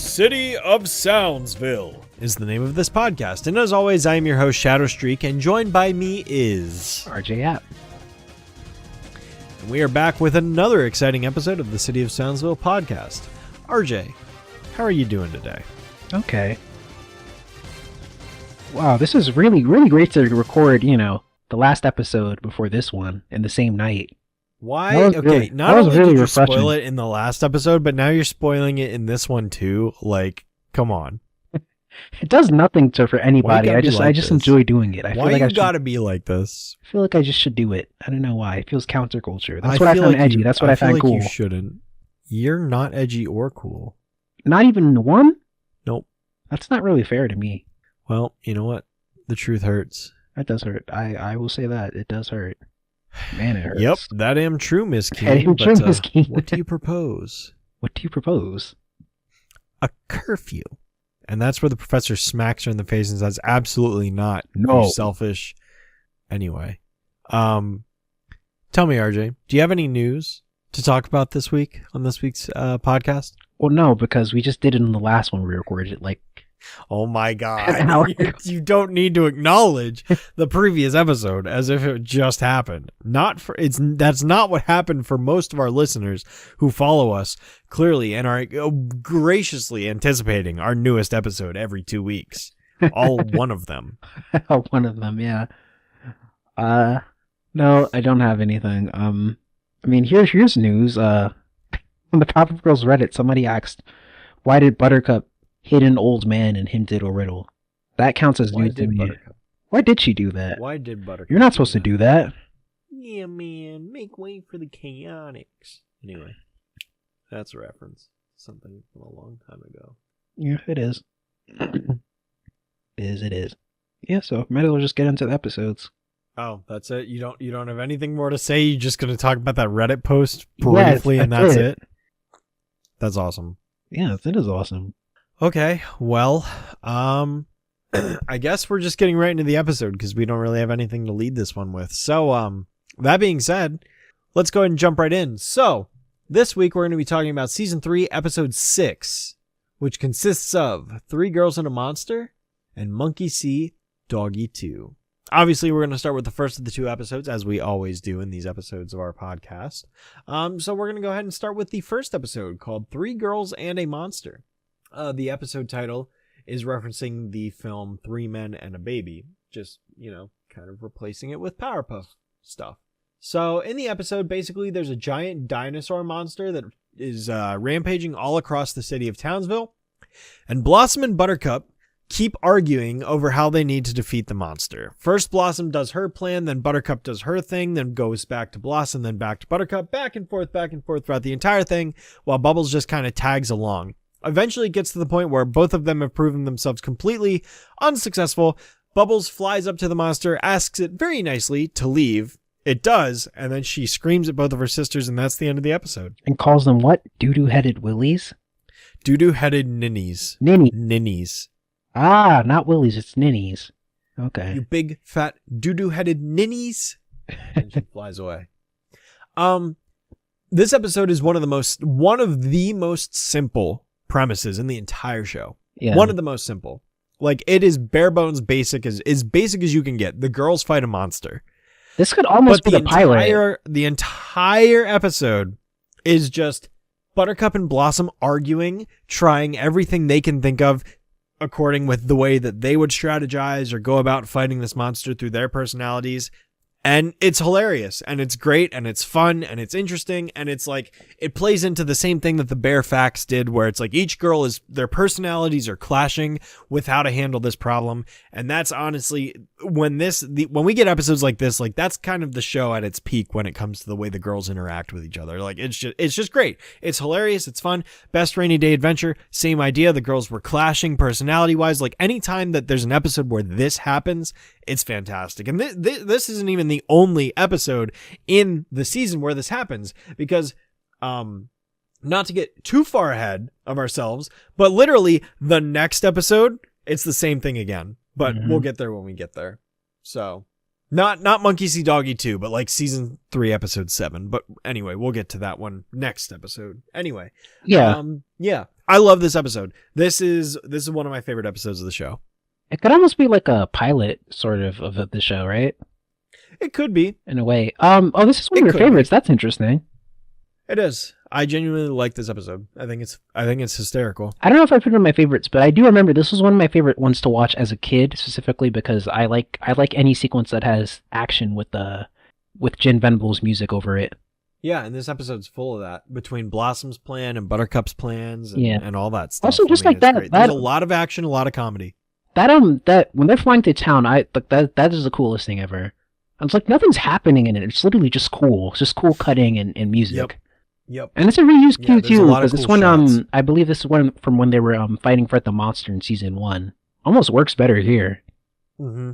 City of Soundsville is the name of this podcast. And as always, I am your host, Shadow Streak, and joined by me is RJ App. And we are back with another exciting episode of the City of Soundsville podcast. RJ, how are you doing today? Okay. Wow, this is really great to record, the last episode before this one in the same night. Why? Okay, not only did you spoil it in the last episode, but now you're spoiling it in this one too. Like, come on. It does nothing for anybody. I just enjoy doing it. I feel like you gotta be like this? I feel like I just should do it. I don't know why. It feels counterculture. That's what I find edgy. That's what I find cool. You shouldn't. You're not edgy or cool. Not even one? Nope. That's not really fair to me. Well, you know what? The truth hurts. That does hurt. I will say that. It does hurt. Man, it hurts. Yep, that am true, Miss King. Miss King. What do you propose? What do you propose? A curfew. And that's where the professor smacks her in the face and says, absolutely not. No. You're selfish. Anyway. Tell me, RJ, do you have any news to talk about this week on this week's podcast? Well, no, because we just did it in the last one we recorded it, like... Oh my God. You don't need to acknowledge the previous episode as if it just happened. That's not what happened for most of our listeners who follow us clearly and are graciously anticipating our newest episode every 2 weeks. All one of them. One of them, yeah. No, I don't have anything. I mean, here's news. On the Powerpuff Girls Reddit, somebody asked, why did Buttercup hit an old man and him did a riddle? That counts as news to me. Why did she do that? Why did Buttercup? You're not supposed to do that. Yeah, man. Make way for the Chaotix. Anyway, that's a reference. Something from a long time ago. Yeah, it is. It is. Yeah, so might as well just get into the episodes. Oh, that's it? You don't have anything more to say? You're just going to talk about that Reddit post briefly and that's it? That's awesome. Yeah, that is awesome. Okay, well, I guess we're just getting right into the episode because we don't really have anything to lead this one with. So, that being said, let's go ahead and jump right in. So, this week we're going to be talking about Season 3, Episode 6, which consists of 3 Girls and a Monster and Monkey See, Doggy Two. Obviously, we're going to start with the first of the 2 episodes, as we always do in these episodes of our podcast. So we're going to go ahead and start with the first episode called 3 Girls and a Monster. The episode title is referencing the film 3 Men and a Baby, just, kind of replacing it with Powerpuff stuff. So in the episode, basically, there's a giant dinosaur monster that is rampaging all across the city of Townsville, and Blossom and Buttercup keep arguing over how they need to defeat the monster. First, Blossom does her plan, then Buttercup does her thing, then goes back to Blossom, then back to Buttercup, back and forth throughout the entire thing, while Bubbles just kind of tags along. Eventually it gets to the point where both of them have proven themselves completely unsuccessful. Bubbles flies up to the monster, asks it very nicely to leave. It does, and then she screams at both of her sisters, and that's the end of the episode. And calls them what? Doo-doo-headed willies? Doo-doo-headed ninnies. Ninnies. Ah, not willies, it's ninnies. Okay. You big, fat, doo-doo-headed ninnies. And she flies away. This episode is one of the most simple premises in the entire show. Yeah. One of the most simple. Like, it is bare bones basic as basic as you can get. The girls fight a monster. This could almost be the pilot. The entire episode is just Buttercup and Blossom arguing, trying everything they can think of according with the way that they would strategize or go about fighting this monster through their personalities. And it's hilarious, and it's great, and it's fun, and it's interesting, and it's like, it plays into the same thing that the Bear Facts did, where it's like each girl their personalities are clashing with how to handle this problem. And that's honestly, when we get episodes like this, like, that's kind of the show at its peak when it comes to the way the girls interact with each other. Like, it's just great. It's hilarious. It's fun. Best rainy day adventure. Same idea. The girls were clashing personality wise. Like, anytime that there's an episode where this happens, it's fantastic. And this isn't even the only episode in the season where this happens, because not to get too far ahead of ourselves, but literally the next episode, it's the same thing again, but we'll get there when we get there. So not Monkey See Doggy 2, but like season 3, episode 7. But anyway, we'll get to that one next episode. Anyway. Yeah. I love this episode. This is one of my favorite episodes of the show. It could almost be like a pilot sort of the show, right? It could be. In a way. Oh, this is one of your favorites. That's interesting. It is. I genuinely like this episode. I think it's hysterical. I don't know if I put it in my favorites, but I do remember this was one of my favorite ones to watch as a kid, specifically because I like any sequence that has action with Jen Venable's music over it. Yeah, and this episode's full of that, between Blossom's plan and Buttercup's plans and all that stuff. Also, just like that, there's a lot of action, a lot of comedy. That when they're flying to town, that is the coolest thing ever. It's like nothing's happening in it. It's literally just cool. It's just cool cutting and music. Yep. And it's a reused cue too, because this one, shots. I believe this is one from when they were fighting Fred the Monster in season 1. Almost works better here. Mm-hmm.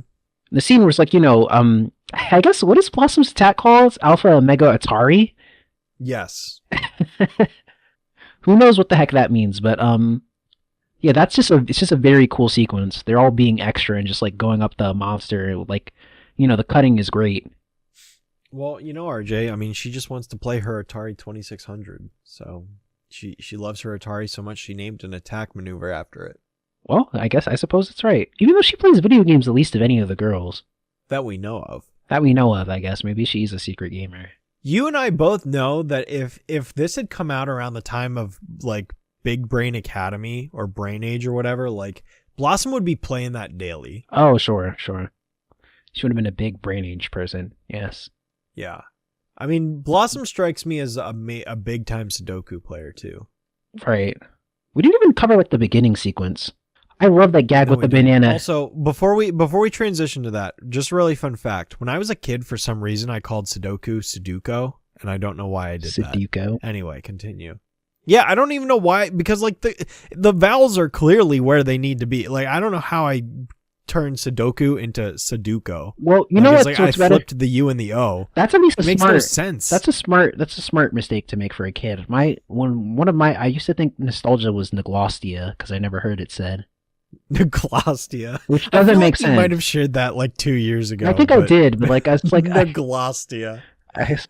The scene was like, I guess, what is Blossom's attack called? Alpha Omega Atari? Yes. Who knows what the heck that means, but yeah, it's just a very cool sequence. They're all being extra and just like going up the monster, like, the cutting is great. Well, RJ, I mean, she just wants to play her Atari 2600, so she loves her Atari so much she named an attack maneuver after it. Well, I suppose it's right. Even though she plays video games the least of any of the girls. That we know of. I guess. Maybe she's a secret gamer. You and I both know that if this had come out around the time of, like, Big Brain Academy or Brain Age or whatever, like, Blossom would be playing that daily. Oh, sure. She would have been a big Brain Age person, yes. Yeah. I mean, Blossom strikes me as a big-time Sudoku player, too. Right. We didn't even cover, like, the beginning sequence. I love that gag with the banana. Also, before we transition to that, just a really fun fact. When I was a kid, for some reason, I called Sudoku, and I don't know why I did that. Anyway, continue. Yeah, I don't even know why, because, like, the vowels are clearly where they need to be. Like, I don't know how I turned Sudoku into Sudoku. Well, you know what? Like, I flipped the U and the O. That's at least makes no sense. That's a smart mistake to make for a kid. I used to think nostalgia was Neglostia because I never heard it said. Neglostia, which doesn't make sense. You might have shared that like 2 years ago. I think I did, but like I was like Neglostia. That's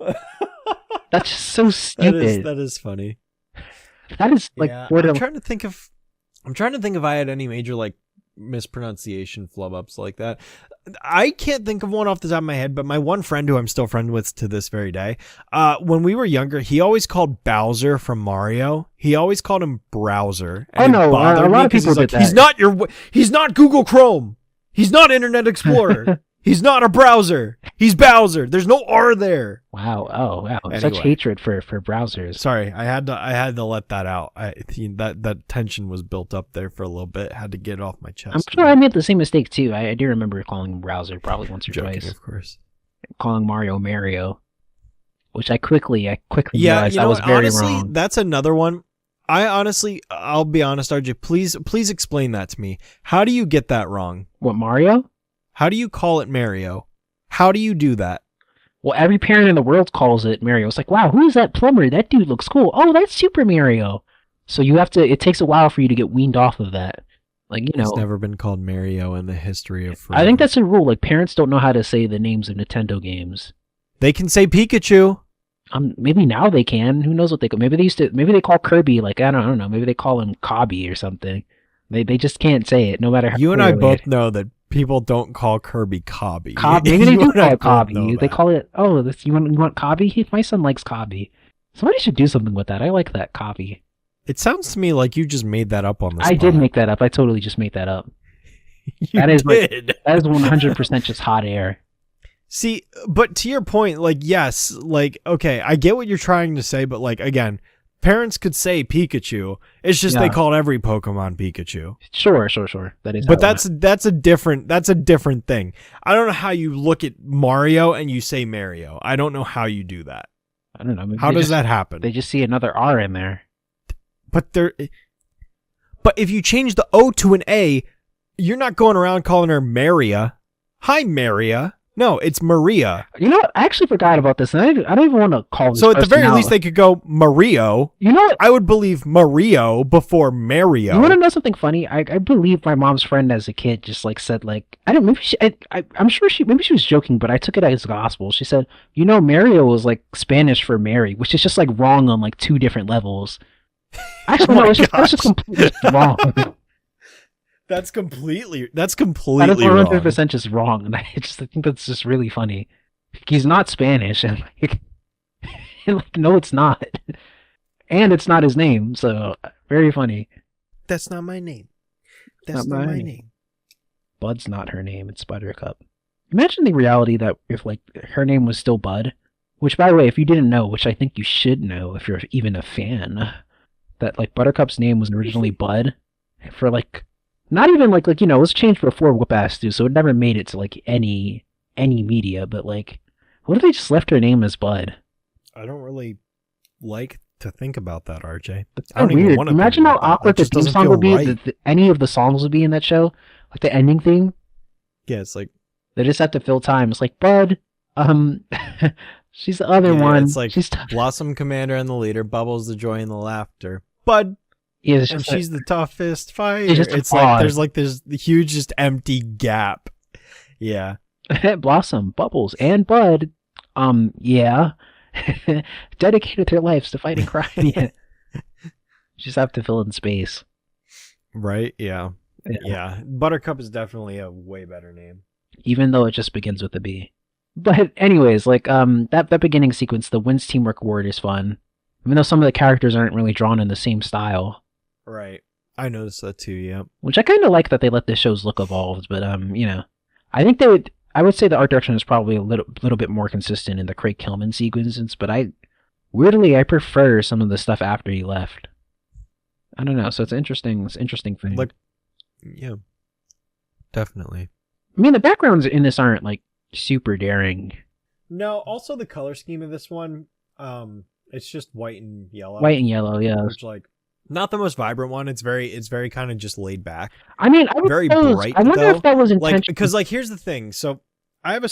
just so stupid. That is funny. That is like I'm trying to think if I had any major like mispronunciation flub ups like that. I can't think of one off the top of my head, but my one friend who I'm still friends with to this very day, when we were younger, he always called Bowser from Mario. He always called him Browser. And a lot of people did that. He's not Google Chrome. He's not Internet Explorer. He's not a browser. He's Bowser. There's no R there. Wow. Oh, wow. Anyway. Such hatred for browsers. Sorry, I had to let that out. That tension was built up there for a little bit. Had to get it off my chest. I'm sure I made the same mistake too. I do remember calling him browser probably once or twice. Of course. Calling Mario, which I quickly realized I was very wrong. That's another one. I'll be honest, RJ. Please explain that to me. How do you get that wrong? What, Mario? How do you call it Mario? How do you do that? Well, every parent in the world calls it Mario. It's like, wow, who is that plumber? That dude looks cool. Oh, that's Super Mario. So it takes a while for you to get weaned off of that. Like, It's never been called Mario in the history of forever. I think that's a rule. Like, parents don't know how to say the names of Nintendo games. They can say Pikachu. Maybe now they can. Who knows what they call? Maybe they call Kirby, like, I don't know. Maybe they call him Cobby or something. They just can't say it, no matter how. You and I both know that people don't call Kirby Cobby. Maybe they do call it Cobby. They call it, you want Cobby? My son likes Cobby. Somebody should do something with that. I like that, Cobby. It sounds to me like you just made that up on the spot. I did make that up. I totally just made that up. That is 100% just hot air. See, but to your point, like, yes, like, okay, I get what you're trying to say, but like, again, parents could say Pikachu. It's just they called every Pokemon Pikachu. Sure. That is. But that's a different thing. I don't know how you look at Mario and you say Mario. I don't know how you do that. I don't know. How does that happen? They just see another R in there. But if you change the O to an A, you're not going around calling her Maria. Hi, Maria. No, it's Maria. You know what? I actually forgot about this, and I don't even want to call this. So at the very least, they could go Mario. You know what? I would believe Mario before Mario. You want to know something funny? I believe my mom's friend as a kid just like said like I'm sure she was joking, but I took it as gospel. She said, Mario was like Spanish for Mary, which is just like wrong on like two different levels. Actually, Oh no, my that's just completely wrong. That's completely That is wrong. 100% just wrong, and I think that's just really funny. He's not Spanish, and no, it's not, and it's not his name, so very funny. That's not my name. That's Not not my mine. name. Bud's not her name. It's Buttercup. Imagine the reality that if like her name was still Bud, which by the way, if you didn't know, which I think you should know if you're even a fan, that like Buttercup's name was originally Bud for like not even like it was changed before Whoop Ass too, so it never made it to like any media. But like, what if they just left her name as Bud? I don't really like to think about that, RJ. That's I don't so even weird. want to Imagine think how about that. awkward That the just theme doesn't song feel would be. right. Any of the songs would be in that show, like the ending theme. Yeah, it's like They just have to fill time. It's like Bud, um, she's the other one. it's like She's Blossom Commander and the leader, Bubbles the joy and the laughter, Bud, yeah, it's and just she's the toughest fighter. just a It's like pause. there's the huge just empty gap. Yeah. Blossom, Bubbles, and Bud. Yeah, dedicated their lives to fighting crime. Yeah, just have to fill in space. Right? Yeah. Yeah. Yeah. Buttercup is definitely a way better name. Even though it just begins with a B. But anyways, like that beginning sequence, the wins teamwork award is fun. Even though some of the characters aren't really drawn in the same style. Right. I noticed that too, yeah. Which I kind of like that they let the show's look evolved, but I think I would say the art direction is probably a little bit more consistent in the Craig Kilman sequences, but I prefer some of the stuff after he left. I don't know, so it's an interesting thing. Like, yeah. Definitely. I mean, the backgrounds in this aren't like super daring. No, also the color scheme of this one, it's just white and yellow. White and yellow, yeah. Which not the most vibrant one. It's very kind of just laid back. I mean, I would very suppose, bright. I wonder though. if that was intentional. Because here's the thing. So I have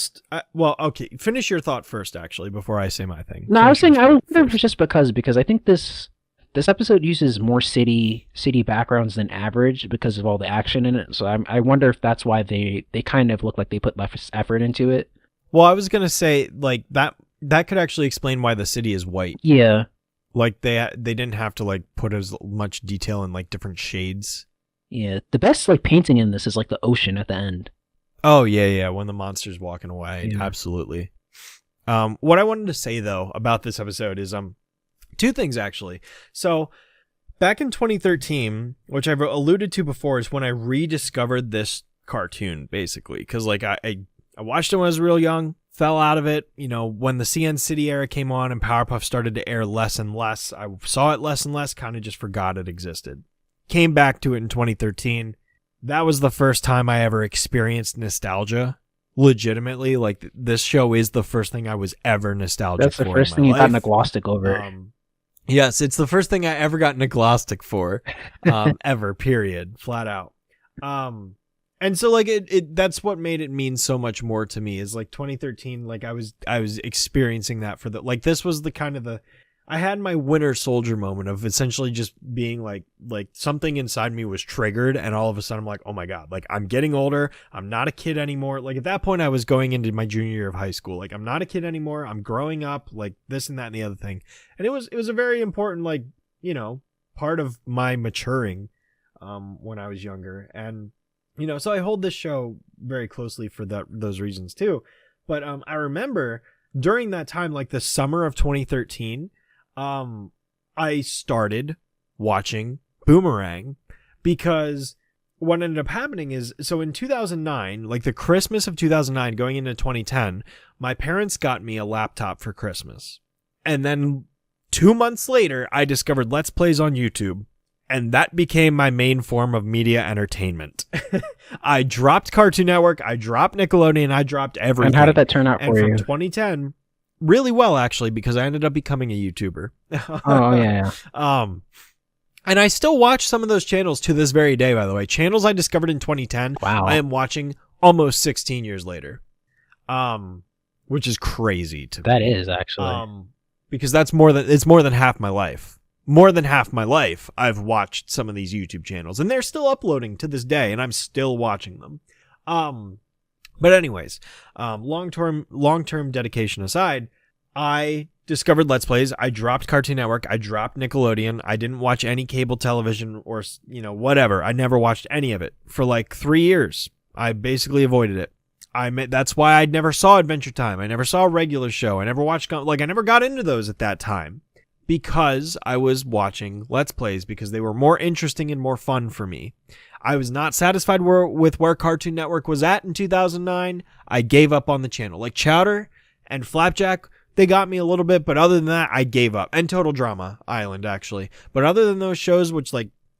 well, okay. Finish your thought first, actually, before I say my thing. No, I was saying I wonder if first. it's just because I think this episode uses more city backgrounds than average because of all the action in it. So I wonder if that's why they kind of look like they put less effort into it. Well, I was gonna say like that could actually explain why the city is white. Yeah. Like they didn't have to like put as much detail in like different shades. Yeah. The best like painting in this is like the ocean at the end. Oh yeah, when the monster's walking away. Yeah. Absolutely. What I wanted to say though about this episode is two things actually. So back in 2013, which I've alluded to before, is when I rediscovered this cartoon basically, because like I watched it when I was real young, fell out of it. When the CN City era came on and Powerpuff started to air less and less, I saw it less and less, kind of just forgot it existed. Came back to it in 2013. That was the first time I ever experienced nostalgia. Legitimately, like this show is the first thing I was ever nostalgic That's for. the first in thing my you got life. Naglastic over. Yes, it's the first thing I ever got Naglastic for, ever. Period. Flat out. And so like that's what made it mean so much more to me is like 2013. Like I was experiencing that for this was the kind of I had my Winter Soldier moment of essentially just being like something inside me was triggered, and all of a sudden I'm like, oh my god, like I'm getting older, I'm not a kid anymore. Like at that point I was going into my junior year of high school. Like I'm not a kid anymore, I'm growing up, like this and that and the other thing. And it was a very important part of my maturing when I was younger. And so I hold this show very closely for those reasons too. But I remember during that time, like the summer of 2013, I started watching Boomerang because what ended up happening is, so in 2009, like the Christmas of 2009 going into 2010, my parents got me a laptop for Christmas. And then 2 months later, I discovered Let's Plays on YouTube. And that became my main form of media entertainment. I dropped Cartoon Network, I dropped Nickelodeon, I dropped everything. And how did that turn out and for from you? 2010, really well actually, because I ended up becoming a YouTuber. Oh yeah. And I still watch some of those channels to this very day, by the way. Channels I discovered in 2010, Wow. I am watching almost 16 years later. Which is crazy to me. That is actually. Because it's more than half my life. More than half my life, I've watched some of these YouTube channels, and they're still uploading to this day, and I'm still watching them. But anyways, long-term dedication aside, I discovered Let's Plays. I dropped Cartoon Network. I dropped Nickelodeon. I didn't watch any cable television or, whatever. I never watched any of it for like 3 years. I basically avoided it. That's why I never saw Adventure Time. I never saw a regular show. I never watched, I never got into those at that time because I was watching Let's Plays because they were more interesting and more fun for me. I was not satisfied with where Cartoon Network was at in 2009. I gave up on the channel. Like Chowder and Flapjack, they got me a little bit, but other than that, I gave up. And Total Drama Island, actually. But other than those shows, which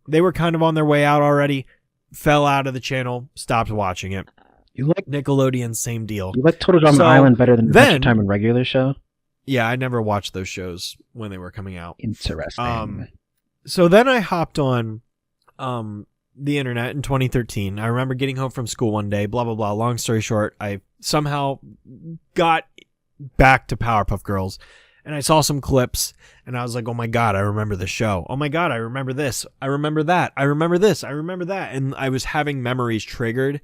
they were kind of on their way out already, fell out of the channel, stopped watching it. You like Nickelodeon, same deal. You like Total Drama Island better than Adventure Time and regular show? Yeah, I never watched those shows when they were coming out. Interesting. So then I hopped on the internet in 2013. I remember getting home from school one day, blah, blah, blah. Long story short, I somehow got back to Powerpuff Girls and I saw some clips and I was like, oh my God, I remember the show. Oh my God, I remember this. I remember that. I remember this. I remember that. And I was having memories triggered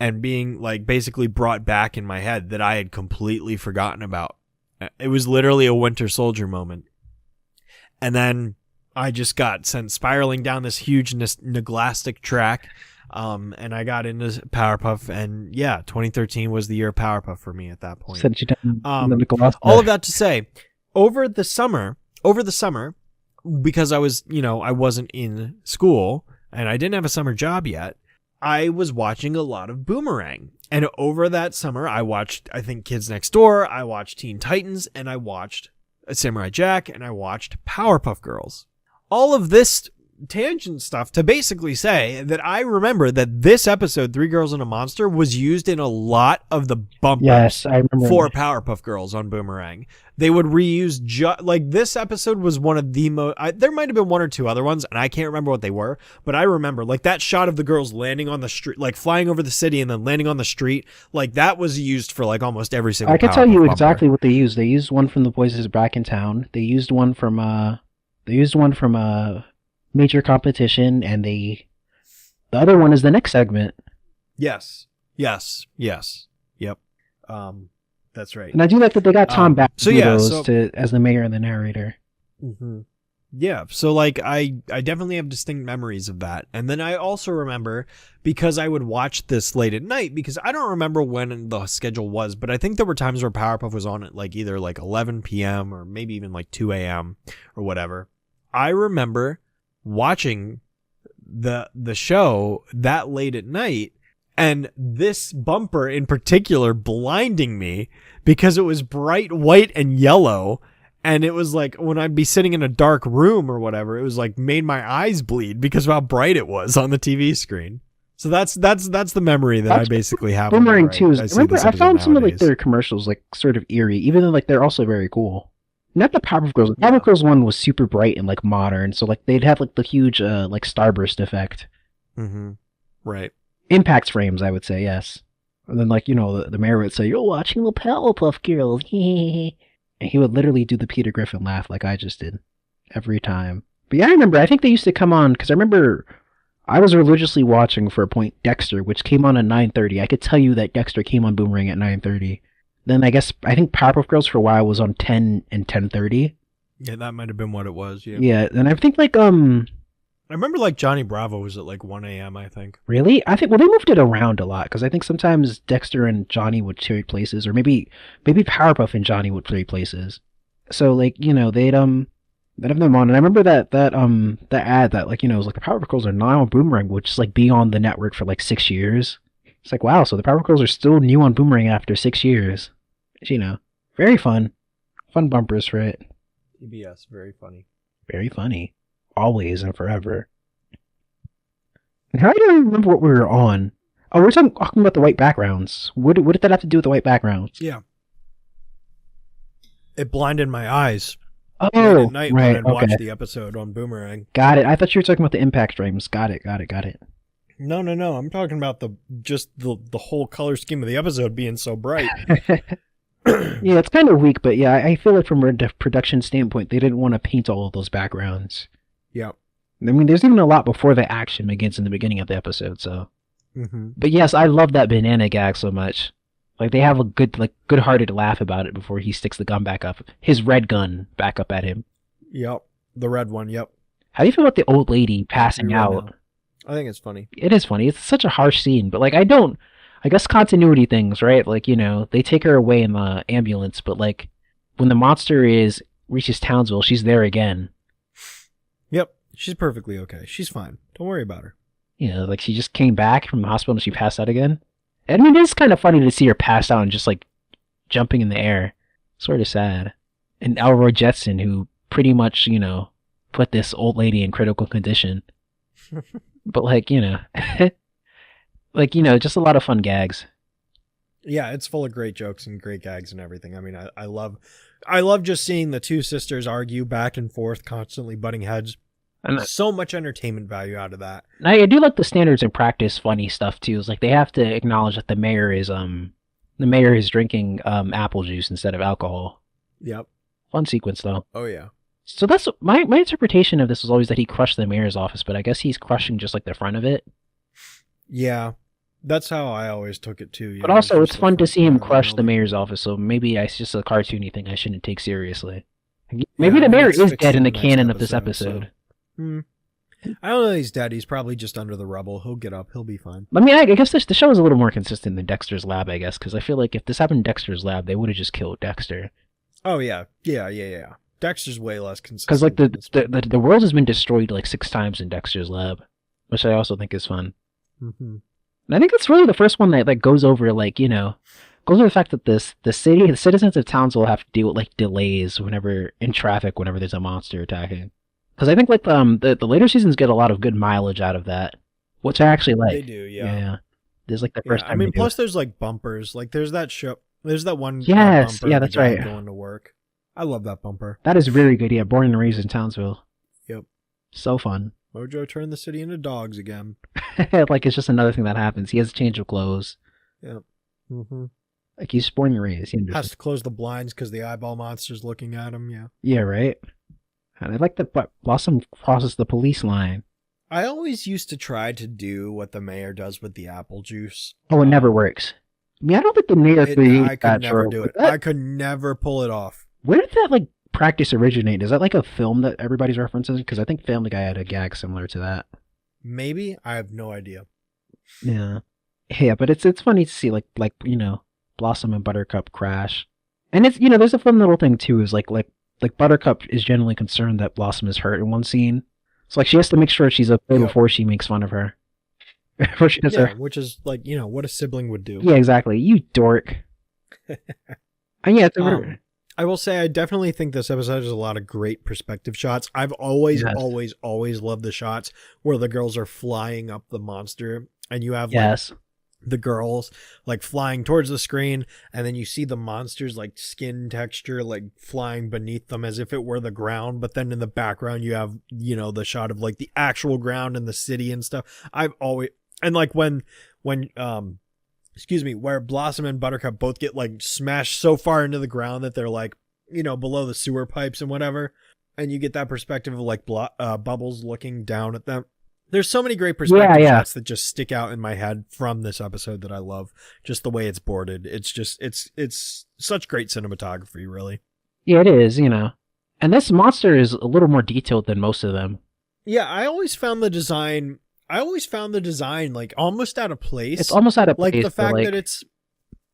and being basically brought back in my head that I had completely forgotten about. It was literally a Winter Soldier moment. And then I just got sent spiraling down this huge neglastic track. And I got into Powerpuff, and yeah, 2013 was the year of Powerpuff for me at that point. Sent you down all of that to say, over the summer, because I was, I wasn't in school and I didn't have a summer job yet, I was watching a lot of Boomerang. And over that summer, I watched, I think, Kids Next Door, I watched Teen Titans, and I watched Samurai Jack, and I watched Powerpuff Girls. All of this tangent stuff to basically say that I remember that this episode, Three Girls and a Monster, was used in a lot of the bumpers. Yes, I remember. For Powerpuff Girls on Boomerang. They would reuse, this episode was one of the most, there might have been one or two other ones, and I can't remember what they were, but I remember, that shot of the girls landing on the street, flying over the city and then landing on the street, that was used for, almost every single I can tell Powerpuff you bumper. exactly what they used. They used one from The Boys Is Back in Town. They used one from, Major Competition, and the other one is the next segment. Yes. Yep. That's right. And I do like that they got Tom back as the mayor and the narrator. Mm-hmm. Yeah, so I definitely have distinct memories of that. And then I also remember, because I would watch this late at night, because I don't remember when the schedule was, but I think there were times where Powerpuff was on at either 11 p.m. or maybe even 2 a.m. or whatever. I remember watching the show that late at night, and this bumper in particular blinding me because it was bright white and yellow, and it was when I'd be sitting in a dark room or whatever, it was made my eyes bleed because of how bright it was on the TV screen. So that's the memory that I basically have. Boomerang 2 is, I found some of their commercials sort of eerie, even though they're also very cool. Not the Powerpuff Girls. The Powerpuff Girls one was super bright and modern, so they'd have the huge starburst effect. Mm-hmm. Right. Impact frames, I would say, yes. And then the mayor would say, "You're watching the Powerpuff Girls," and he would literally do the Peter Griffin laugh like I just did every time. But yeah, I remember. I think they used to come on because I remember I was religiously watching for a point Dexter, which came on at 9:30. I could tell you that Dexter came on Boomerang at 9:30. Then I think Powerpuff Girls for a while was on 10 and 10:30. Yeah, that might have been what it was. Yeah. Yeah, and I think I remember Johnny Bravo was at 1 a.m. I think. Really? I think they moved it around a lot because I think sometimes Dexter and Johnny would trade places, or maybe Powerpuff and Johnny would trade places. So they'd have them on, and I remember that ad that it was the Powerpuff Girls are now on Boomerang, would just be on the network for 6 years. It's wow, so the Powerpuff Girls are still new on Boomerang after 6 years. Very fun. Fun bumpers for it. PBS, very funny. Very funny. Always and forever. And how do I remember what we were on? Oh, we're talking about the white backgrounds. What did that have to do with the white backgrounds? Yeah. It blinded my eyes. Oh, at night right, when I'd watch the episode on Boomerang. Got it. I thought you were talking about the impact frames. Got it. No. I'm talking about the whole color scheme of the episode being so bright. Yeah, it's kind of weak, but yeah, I feel like from a production standpoint, they didn't want to paint all of those backgrounds. Yeah. I mean, there's even a lot before the action begins in the beginning of the episode, so. Mm-hmm. But yes, I love that banana gag so much. Like they have a good-hearted laugh about it before he sticks the gun back up, his red gun back up at him. Yep. The red one, yep. How do you feel about the old lady passing out? I think it's funny. It is funny. It's such a harsh scene, but like I guess continuity things, right? Like, they take her away in the ambulance, but like when the monster reaches Townsville, she's there again. Yep. She's perfectly okay. She's fine. Don't worry about her. Like she just came back from the hospital and she passed out again. I mean, it is kind of funny to see her pass out and just like jumping in the air. Sort of sad. And Elroy Jetson, who pretty much, put this old lady in critical condition. But like, just a lot of fun gags. Yeah, it's full of great jokes and great gags and everything. I mean, I love just seeing the two sisters argue back and forth, constantly butting heads. And so much entertainment value out of that. I do like the standards and practice funny stuff too. It's like they have to acknowledge that the mayor is drinking apple juice instead of alcohol. Yep. Fun sequence though. Oh yeah. So that's my interpretation of this was always that he crushed the mayor's office, but I guess he's crushing just like the front of it. Yeah. That's how I always took it too. But also it's fun to see him crush the mayor's office, so maybe it's just a cartoony thing I shouldn't take seriously. Maybe the mayor is dead in the canon of this episode. So. I don't know he's dead. He's probably just under the rubble. He'll get up. He'll be fine. I mean, I guess the show is a little more consistent than Dexter's Lab, I guess, because I feel like if this happened in Dexter's Lab, they would have just killed Dexter. Oh, yeah. Yeah. Dexter's way less consistent. Because, like, the world has been destroyed, like, 6 times in Dexter's Lab, which I also think is fun. Mm-hmm. And I think it's really the first one that goes over, like, goes over the fact that the citizens of Townsville have to deal with, like, delays in traffic whenever there's a monster attacking. Because I think like the later seasons get a lot of good mileage out of that, which I actually like. They do, yeah. Yeah. There's like the first time. I mean, plus there's like bumpers. Like there's that one. Yes, bumper yeah, that's right. Going to work. I love that bumper. That is really good. Yeah, born and raised in Townsville. Yep. So fun. Mojo turned the city into dogs again. Like it's just another thing that happens. He has a change of clothes. Yep. Mm-hmm. Like he's born and raised. He has to close the blinds because the eyeball monster's looking at him. Yeah. Yeah. Right. And I like that Blossom crosses the police line. I always used to try to do what the mayor does with the apple juice. Oh, it never works. I mean, I don't think the mayor I could never do it. I could never pull it off. Where did that practice originate? Is that like a film that everybody's referencing? Because I think Family Guy had a gag similar to that. Maybe. I have no idea. Yeah. Yeah, but it's funny to see like Blossom and Buttercup crash. And it's there's a fun little thing too, is like Buttercup is generally concerned that Blossom is hurt in one scene. So, like, she has to make sure she's okay before she makes fun of her. Before she does her. Which is, like, what a sibling would do. Yeah, exactly. You dork. And yeah, I will say I definitely think this episode has a lot of great perspective shots. I've always loved the shots where the girls are flying up the monster and you have, the girls like flying towards the screen, and then you see the monsters like skin texture like flying beneath them as if it were the ground, but then in the background you have the shot of like the actual ground and the city and stuff. I've always, and like when where Blossom and Buttercup both get like smashed so far into the ground that they're like below the sewer pipes and whatever, and you get that perspective of like Bubbles looking down at them. There's so many great perspective shots that just stick out in my head from this episode that I love. Just the way it's boarded. It's just, it's such great cinematography, really. Yeah, it is, And this monster is a little more detailed than most of them. Yeah, I always found the design like almost out of place. It's almost out of place. Like the fact that it's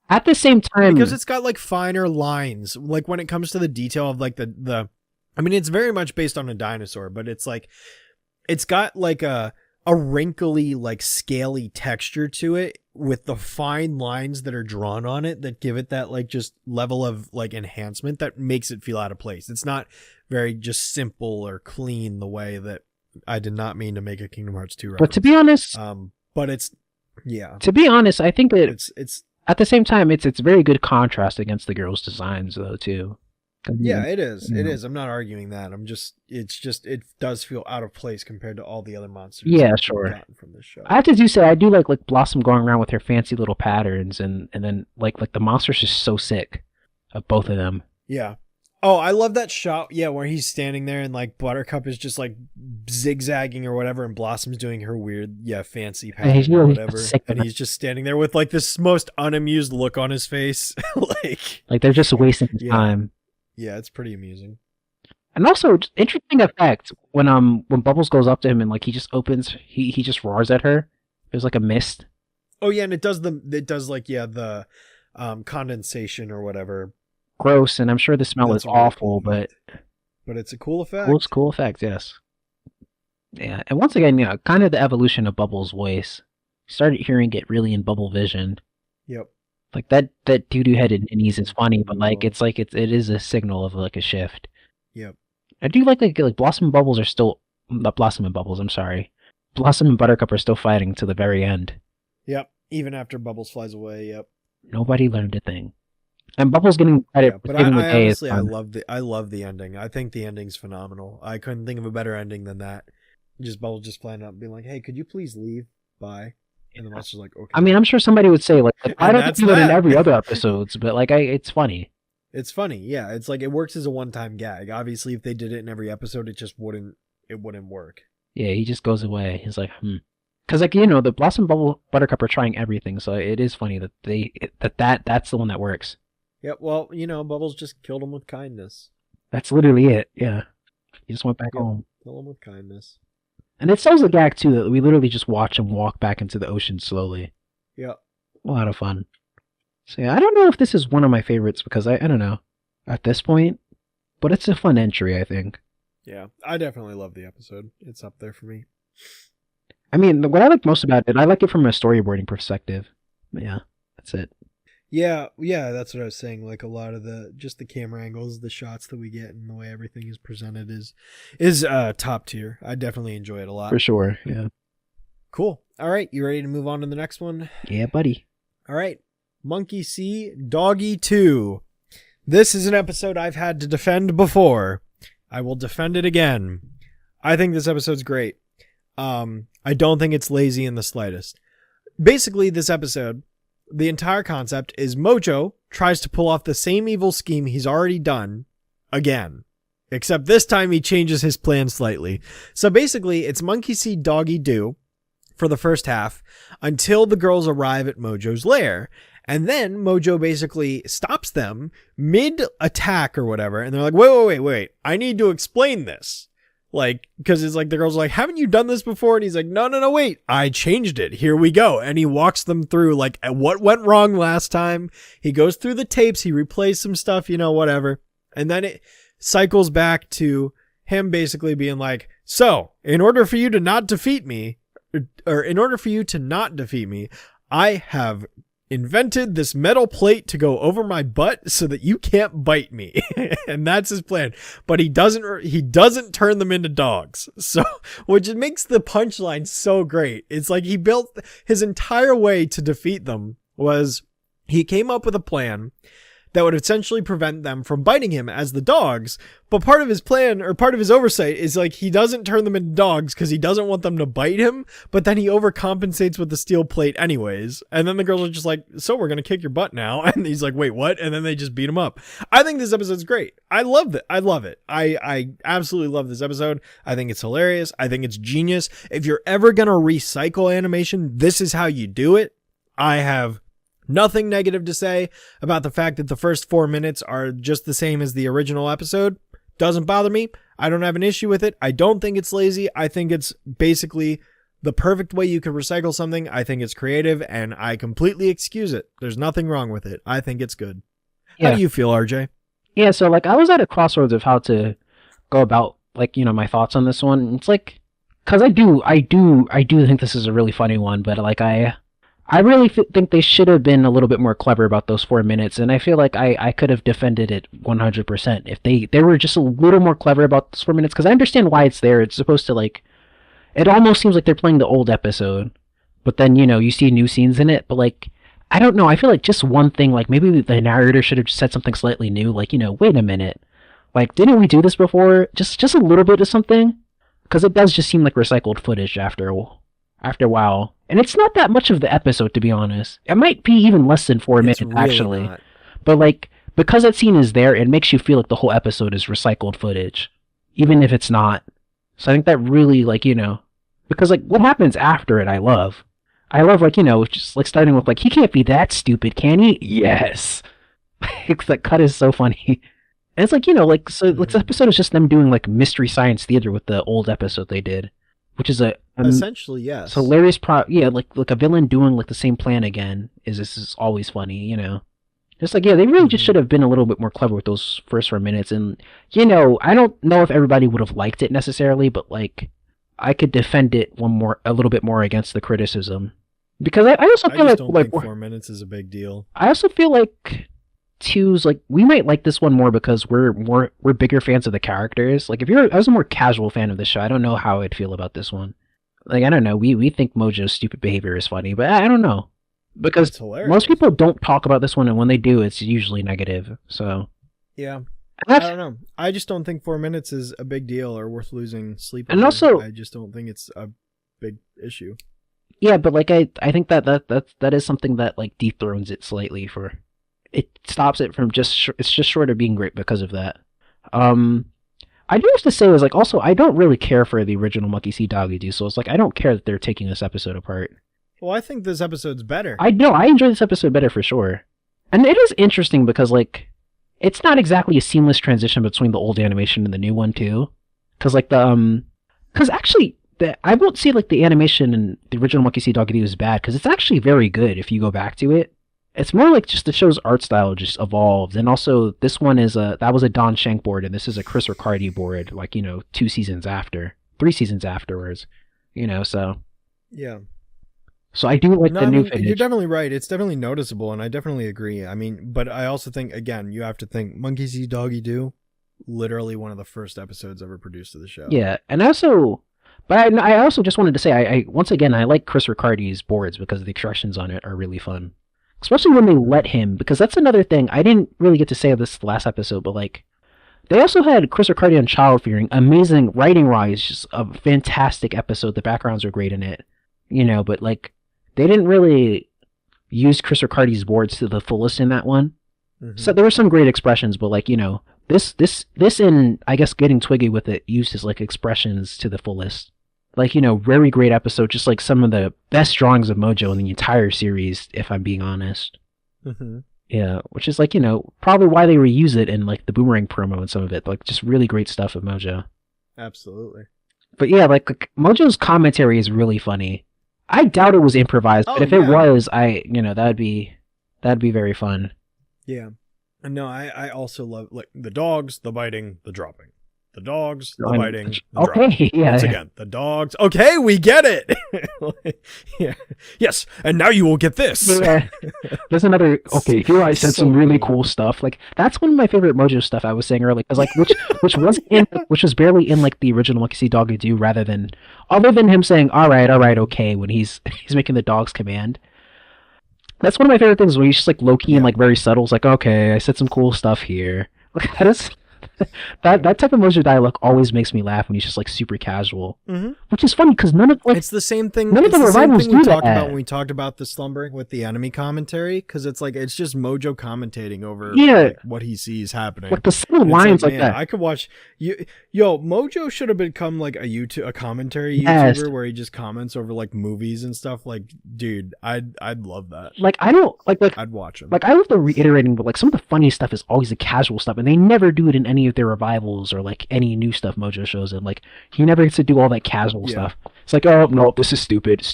at the same time, because it's got like finer lines. Like when it comes to the detail of like the I mean, it's very much based on a dinosaur, but it's like, it's got like a wrinkly, like scaly texture to it with the fine lines that are drawn on it that give it that like just level of like enhancement that makes it feel out of place. It's not very just simple or clean the way that I did not mean to make a Kingdom Hearts 2 reference. But to be honest, but it's, yeah. To be honest, I think that it's at the same time, it's very good contrast against the girls' designs though too. Yeah, it is. It is. I'm not arguing that. It does feel out of place compared to all the other monsters. Yeah, sure. From this show. I have to say, I do like Blossom going around with her fancy little patterns, and then like the monster's just so sick of both of them. Yeah, Oh, I love that shot. Yeah, where he's standing there and like Buttercup is just like zigzagging or whatever, and Blossom's doing her weird, fancy And he's pattern or really whatever, sick of and it. he's just standing there with like this most unamused look on his face. Like they're just wasting his time. Yeah, it's pretty amusing. And also, just interesting effect when Bubbles goes up to him and like he just opens, he just roars at her. There's like a mist. Oh yeah, and it does the condensation or whatever. Gross, and I'm sure the smell That's is a really awful, cool but it's a cool effect. cool effect, yes. Yeah, and once again, kind of the evolution of Bubbles' voice. Started hearing it really in Bubble Vision. Yep. Like that doo-doo headed Ninnies is funny, but like it is a signal of like a shift. Yep. I do like Blossom and Bubbles are still not Blossom and Bubbles, I'm sorry. Blossom and Buttercup are still fighting to the very end. Yep. Even after Bubbles flies away. Yep. Nobody learned a thing. And Bubbles getting credit for but saving the I day honestly, is fun. I love the ending. I think the ending's phenomenal. I couldn't think of a better ending than that. Just Bubbles just flying up and being like, "Hey, could you please leave? Bye." And the monster's like, "Okay." I mean, I'm sure somebody would say like I And don't that's do it in that. every other episodes, but like it's funny. It's funny, yeah. It's like it works as a one-time gag. Obviously, if they did it in every episode, it just wouldn't work. Yeah, he just goes away. He's like, because like the Blossom Bubble Buttercup are trying everything, so it is funny that that's the one that works. Yep. Well, Bubbles just killed him with kindness. That's literally it. Yeah, he just went back home. Kill him with kindness. And it sells the gag too that we literally just watch him walk back into the ocean slowly. Yep. A lot of fun. So yeah, I don't know if this is one of my favorites because I don't know at this point, but it's a fun entry, I think. Yeah, I definitely love the episode. It's up there for me. I mean, what I like most about it, I like it from a storyboarding perspective. But yeah, that's it. Yeah, that's what I was saying. Like a lot of the camera angles, the shots that we get, and the way everything is presented is top tier. I definitely enjoy it a lot. For sure, yeah. Cool. All right, you ready to move on to the next one? Yeah, buddy. All right, Monkey See, Doggy Two. This is an episode I've had to defend before. I will defend it again. I think this episode's great. I don't think it's lazy in the slightest. Basically, this episode, the entire concept is Mojo tries to pull off the same evil scheme he's already done again. Except this time he changes his plan slightly. So basically, it's Monkey See, Doggy Do for the first half until the girls arrive at Mojo's lair. And then Mojo basically stops them mid-attack or whatever. And they're like, wait. I need to explain this. Like, because it's like the girls are like, haven't you done this before? And he's like, no, wait. I changed it. Here we go. And he walks them through like what went wrong last time. He goes through the tapes. He replays some stuff, whatever. And then it cycles back to him basically being like, so in order for you to not defeat me, I have invented this metal plate to go over my butt so that you can't bite me. And that's his plan. But he doesn't turn them into dogs. So, which makes the punchline so great. It's like he built his entire way to defeat them was he came up with a plan that would essentially prevent them from biting him as the dogs. But part of his plan or part of his oversight is like he doesn't turn them into dogs because he doesn't want them to bite him, but then he overcompensates with the steel plate anyways. And then the girls are just like, so we're going to kick your butt now. And he's like, wait, what? And then they just beat him up. I think this episode's great. I love it. I absolutely love this episode. I think it's hilarious. I think it's genius. If you're ever going to recycle animation, this is how you do it. I have nothing negative to say about the fact that the first 4 minutes are just the same as the original episode. Doesn't bother me. I don't have an issue with it. I don't think it's lazy. I think it's basically the perfect way you could recycle something. I think it's creative and I completely excuse it. There's nothing wrong with it. I think it's good. Yeah. How do you feel, RJ? Yeah, so like I was at a crossroads of how to go about like, my thoughts on this one. It's like, cause I do think this is a really funny one, but like I really think they should have been a little bit more clever about those 4 minutes, and I feel like I could have defended it 100% if they were just a little more clever about those 4 minutes, because I understand why it's there. It's supposed to, like, it almost seems like they're playing the old episode, but then, you see new scenes in it, but, like, I don't know, I feel like just one thing, like, maybe the narrator should have said something slightly new, like, wait a minute, like, didn't we do this before? Just a little bit of something, because it does just seem like recycled footage after a while. And it's not that much of the episode, to be honest. It might be even less than 4 minutes, really actually. not. But because that scene is there, it makes you feel like the whole episode is recycled footage, even if it's not. So I think that really, like, because, like, what happens after it, I love. I love, like, just, like, starting with, like, he can't be that stupid, can he? Yes. That cut is so funny. And it's like, like, so, like, this episode is just them doing, like, Mystery Science Theater with the old episode they did, which is essentially, yes. Hilarious like a villain doing, like, the same plan again is always funny, Just like, yeah, they really just should have been a little bit more clever with those first 4 minutes. And, I don't know if everybody would have liked it necessarily, but, like, I could defend it a little bit more against the criticism. Because I also feel I don't think 4 minutes is a big deal. I also feel like two's, like, we might like this one more because we're bigger fans of the characters. Like, I was a more casual fan of the show, I don't know how I'd feel about this one. Like, I don't know, we think Mojo's stupid behavior is funny, but I don't know. Because most people don't talk about this one, and when they do, it's usually negative. So yeah, I don't know. I just don't think 4 minutes is a big deal or worth losing sleep over. And also, I just don't think it's a big issue. Yeah, but, like, I think that is something that, like, dethrones it slightly. It stops it from it's just short of being great because of that. I do have to say is, like, also I don't really care for the original Monkey See Doggy Do, so it's like I don't care that they're taking this episode apart. Well, I think this episode's better. I know, I enjoy this episode better for sure. And it is interesting because, like, it's not exactly a seamless transition between the old animation and the new one, too. Because, like, because actually, I won't say, like, the animation in the original Monkey See Doggy Do is bad, because it's actually very good if you go back to it. It's more like just the show's art style just evolved. And also, this one that was a Don Shank board, and this is a Chris Riccardi board, like, 3 seasons afterwards. So. Yeah. So I do like the new finish. You're definitely right. It's definitely noticeable, and I definitely agree. I mean, but I also think, again, you have to think Monkey See Doggy Do, literally one of the first episodes ever produced of the show. Yeah, and also, but I also just wanted to say, I once again, I like Chris Riccardi's boards because the expressions on it are really fun. Especially when they let him, because that's another thing. I didn't really get to say this last episode, but, like, they also had Chris Riccardi on Child Fearing. Amazing writing-wise, just a fantastic episode. The backgrounds are great in it. But, like, they didn't really use Chris Riccardi's boards to the fullest in that one. Mm-hmm. So there were some great expressions, but, like, this and I guess Getting Twiggy with it used his, like, expressions to the fullest. Like, very great episode, just like some of the best drawings of Mojo in the entire series, if I'm being honest. Mm-hmm. Yeah, which is, like, probably why they reuse it in, like, the Boomerang promo and some of it. Like, just really great stuff of Mojo. Absolutely. But yeah, like Mojo's commentary is really funny. I doubt it was improvised, but if it was, that'd be very fun. Yeah. And no, I also love, like, the dogs, the biting, the dropping. The dogs, the biting, the dropping. Yeah. Once again, the dogs. Okay, we get it. Yeah. Yes, and now you will get this. There's another. Okay, here I said some really cool stuff. Like, that's one of my favorite Mojo stuff I was saying earlier. Because, like, which was barely in, like, the original Monkey See Doggy Do, other than him saying all right, okay, when he's making the dogs command. That's one of my favorite things when he's just, like, low key and, like, very subtle. It's like, okay, I said some cool stuff here. Like, that is. That type of Mojo dialogue always makes me laugh when he's just, like, super casual, which is funny because none of, like, it's the same thing. None of the revivals do talked about when we talked about the slumbering with the enemy commentary, because it's like it's just Mojo commentating over like, what he sees happening. Like the simple lines like that. I could watch you. Yo, Mojo should have become like a commentary YouTuber where he just comments over, like, movies and stuff. Like, dude, I'd love that. Like, I don't like I'd watch him. Like, I love the reiterating, but, like, some of the funniest stuff is always the casual stuff, and they never do it in any of their revivals or, like, any new stuff Mojo shows in. Like, he never gets to do all that casual stuff. It's like, oh no, this is stupid.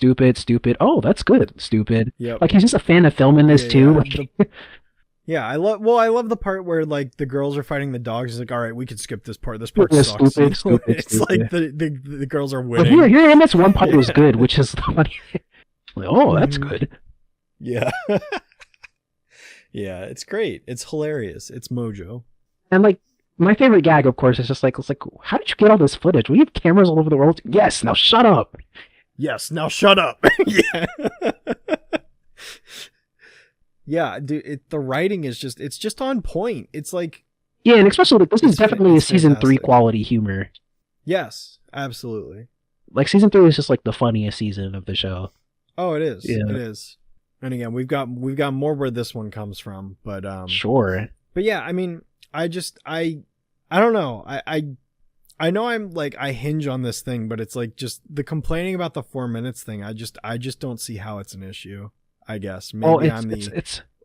Oh, that's good. Stupid. Yep. Like, he's just a fan of filming this too. Yeah. I love the part where, like, the girls are fighting the dogs. He's like, all right, we can skip this part. This part sucks. Stupid. It's like the girls are winning. But here, and that's one part that was good, which is the funny. Like, oh, that's good. Yeah. Yeah, it's great. It's hilarious. It's Mojo. And, like, my favorite gag, of course, is just like, it's like, how did you get all this footage? We have cameras all over the world. Yes, now shut up. Yes, now shut up. Yeah. Yeah, dude, the writing is it's just on point. It's like, yeah, and especially, like, this is definitely a season 3 quality humor. Yes, absolutely. Like, season 3 is just, like, the funniest season of the show. Oh, it is. Yeah. It is. And again, we've got more where this one comes from, but sure. But yeah, I mean, I don't know. I know I'm like, I hinge on this thing, but it's like just the complaining about the 4 minutes thing. I just don't see how it's an issue. I guess maybe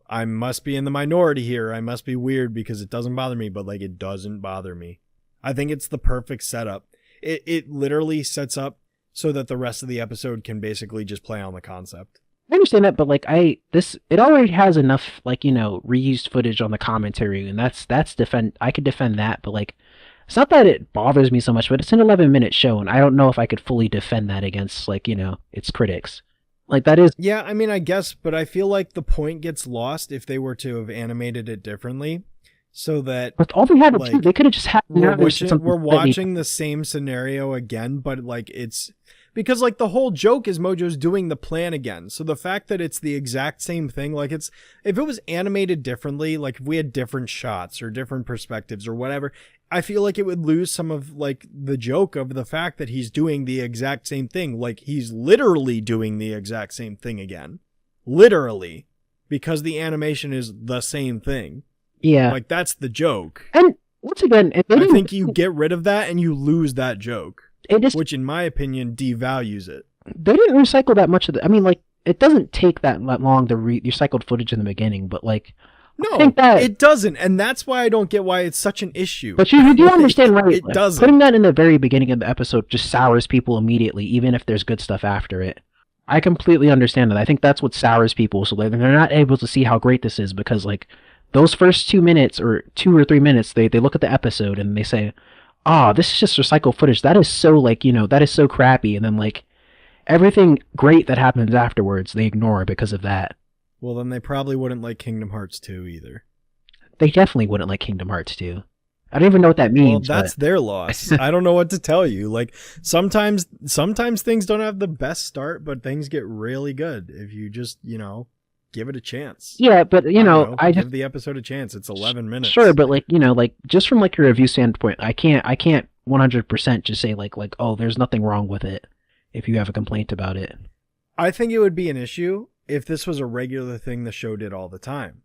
I must be in the minority here. I must be weird because it doesn't bother me, but like it doesn't bother me. I think it's the perfect setup. It literally sets up so that the rest of the episode can basically just play on the concept. I understand that, but like it already has enough like, you know, reused footage on the commentary, and I could defend that, but like it's not that it bothers me so much, but it's an 11-minute show, and I don't know if I could fully defend that against like, you know, its critics. Like that is Yeah, I mean, I guess, but I feel like the point gets lost if they were to have animated it differently. So that but all they had to like, do, they could have just had we're watching the same scenario again, but like it's because like the whole joke is Mojo's doing the plan again. So the fact that it's the exact same thing, like it's, if it was animated differently, like if we had different shots or different perspectives or whatever, I feel like it would lose some of like the joke of the fact that he's doing the exact same thing. Like he's literally doing the exact same thing again. Literally. Because the animation is the same thing. Yeah. Like that's the joke. And once again, I think you get rid of that and you lose that joke. Which in my opinion devalues it. They didn't recycle that much of the, I mean, like, it doesn't take that long to recycled footage in the beginning, but like, no, it doesn't, and that's why I don't get why it's such an issue. But you do understand, right? It doesn't. Putting that in the very beginning of the episode just sours people immediately, even if there's good stuff after it. I completely understand that. I think that's what sours people, so they're not able to see how great this is, because like those first 2 minutes or 2 or 3 minutes, they look at the episode and they say, "Oh, this is just recycled footage. That is so like, you know, that is so crappy," and then like everything great that happens afterwards, they ignore because of that. Well, then they probably wouldn't like Kingdom Hearts 2 either. They definitely wouldn't like Kingdom Hearts 2. I don't even know what that means. Well, that's their loss. I don't know what to tell you. Like sometimes things don't have the best start, but things get really good if you just, you know, give it a chance. Yeah, but you know, I give the episode a chance. It's 11 minutes. Sure, but like, you know, like just from like your review standpoint, I can't 100% just say like, oh, there's nothing wrong with it if you have a complaint about it. I think it would be an issue if this was a regular thing the show did all the time.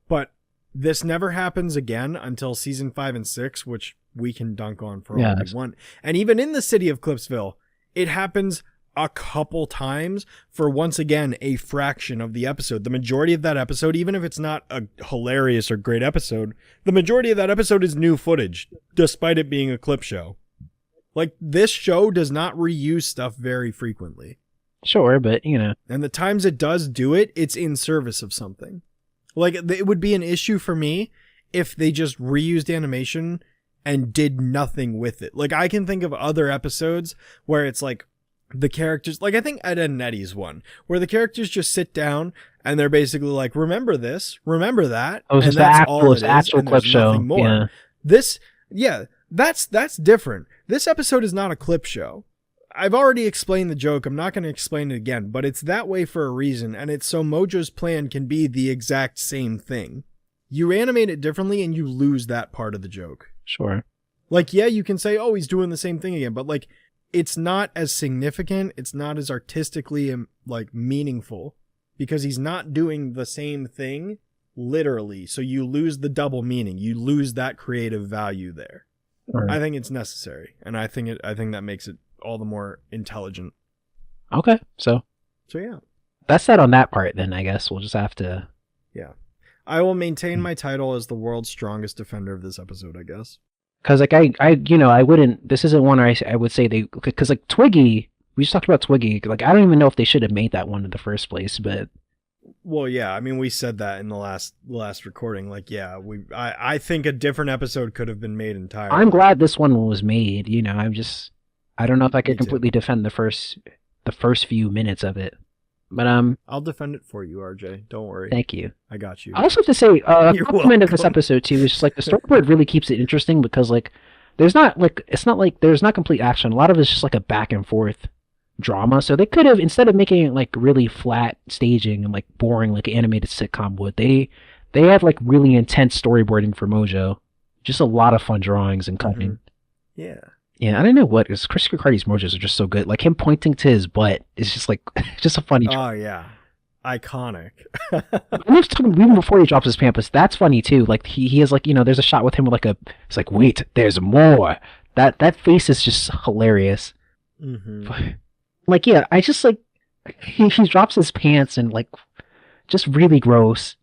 But this never happens again until season 5 and 6, which we can dunk on for all we want. And even in the city of Clipsville, it happens a couple times for, once again, a fraction of the episode. The majority of that episode, even if it's not a hilarious or great episode, the majority of that episode is new footage, despite it being a clip show. Like, this show does not reuse stuff very frequently. Sure, but, you know. And the times it does do it, it's in service of something. Like, it would be an issue for me if they just reused animation and did nothing with it. Like, I can think of other episodes where it's like the characters, like I think Ed, Edd n Eddy's one, where the characters just sit down and they're basically like, remember this, remember that. Oh, and that's all it is. Actual clip show. More. Yeah. That's different. This episode is not a clip show. I've already explained the joke. I'm not going to explain it again, but it's that way for a reason, and it's so Mojo's plan can be the exact same thing. You animate it differently and you lose that part of the joke. Sure. Like, yeah, you can say, oh, he's doing the same thing again, but like, it's not as significant. It's not as artistically like meaningful because he's not doing the same thing literally. So you lose the double meaning. You lose that creative value there. Right. I think it's necessary, and I think that makes it all the more intelligent. Okay, so yeah, that's that on that part. Then I guess we'll just have to. Yeah, I will maintain my title as the world's strongest defender of this episode, I guess. Because like I wouldn't. This isn't one I would say they, because like Twiggy, we just talked about Twiggy. Like I don't even know if they should have made that one in the first place, but. Well, yeah, I mean, we said that in the last recording. Like, yeah, I think a different episode could have been made entirely. I'm glad this one was made. You know, I don't know if I could completely defend the first few minutes of it, but I'll defend it for you, RJ. Don't worry. Thank you. I got you. I also have to say, a compliment of this episode too is just like the storyboard really keeps it interesting because like it's not like there's not complete action. A lot of it's just like a back and forth drama. So they could have, instead of making it like really flat staging and like boring like animated sitcom would, they had like really intense storyboarding for Mojo. Just a lot of fun drawings and cutting. Mm-hmm. Yeah. Yeah, I don't know what is Chris Ricciardi's Mojos are just so good. Like him pointing to his butt is just like just a funny. Oh yeah, iconic. And he was talking even before he drops his pampas. That's funny too. Like he has like there's a shot with him with like a. It's like wait, there's more. That face is just hilarious. Mm-hmm. Like yeah, I just like he drops his pants and like just really gross.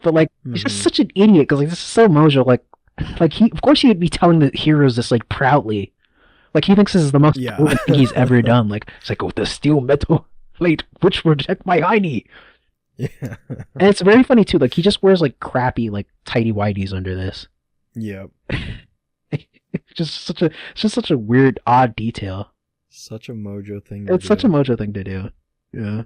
But like he's just such an idiot because like this is so Mojo. Like he of course he would be telling the heroes this like proudly. Like he thinks this is the most important thing he's ever done. Like it's like with the steel metal plate which will protect my hiney. Yeah. And it's very funny too. Like he just wears like crappy like tighty whities under this. Yep. Just such a weird odd detail. Such a Mojo thing. It's such a Mojo thing to do. Yeah.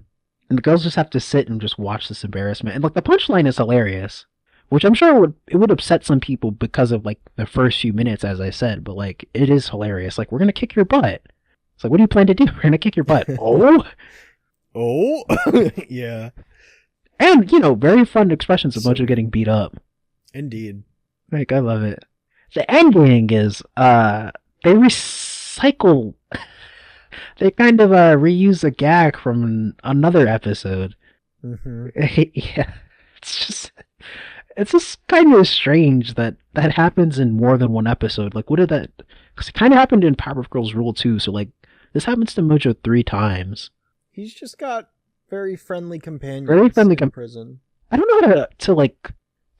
And the girls just have to sit and just watch this embarrassment. And like the punchline is hilarious, which I'm sure it would upset some people because of like the first few minutes, as I said. But like it is hilarious. Like we're gonna kick your butt. It's like what do you plan to do? We're gonna kick your butt. Oh, yeah. And very fun expressions of Mojo getting beat up. Indeed. Like I love it. The ending is they recycle. They kind of reuse a gag from another episode. Mm-hmm. Yeah, it's just kind of strange that happens in more than one episode. Like, what did that? Because it kind of happened in Powerpuff Girls Rule 2, so like this happens to Mojo 3 times. He's just got very friendly companions. Very friendly in prison. I don't know how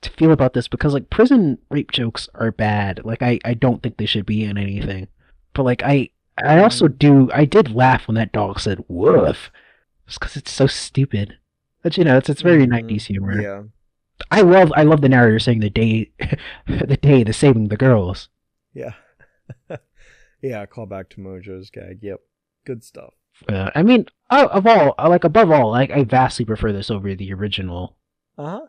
to feel about this because like prison rape jokes are bad. Like I don't think they should be in anything. But like I also did laugh when that dog said woof. Just because it's so stupid. But it's very 90s humor. Yeah. I love the narrator saying the day the saving the girls. Yeah. Yeah, call back to Mojo's gag. Yep. Good stuff. I mean, above all, I vastly prefer this over the original.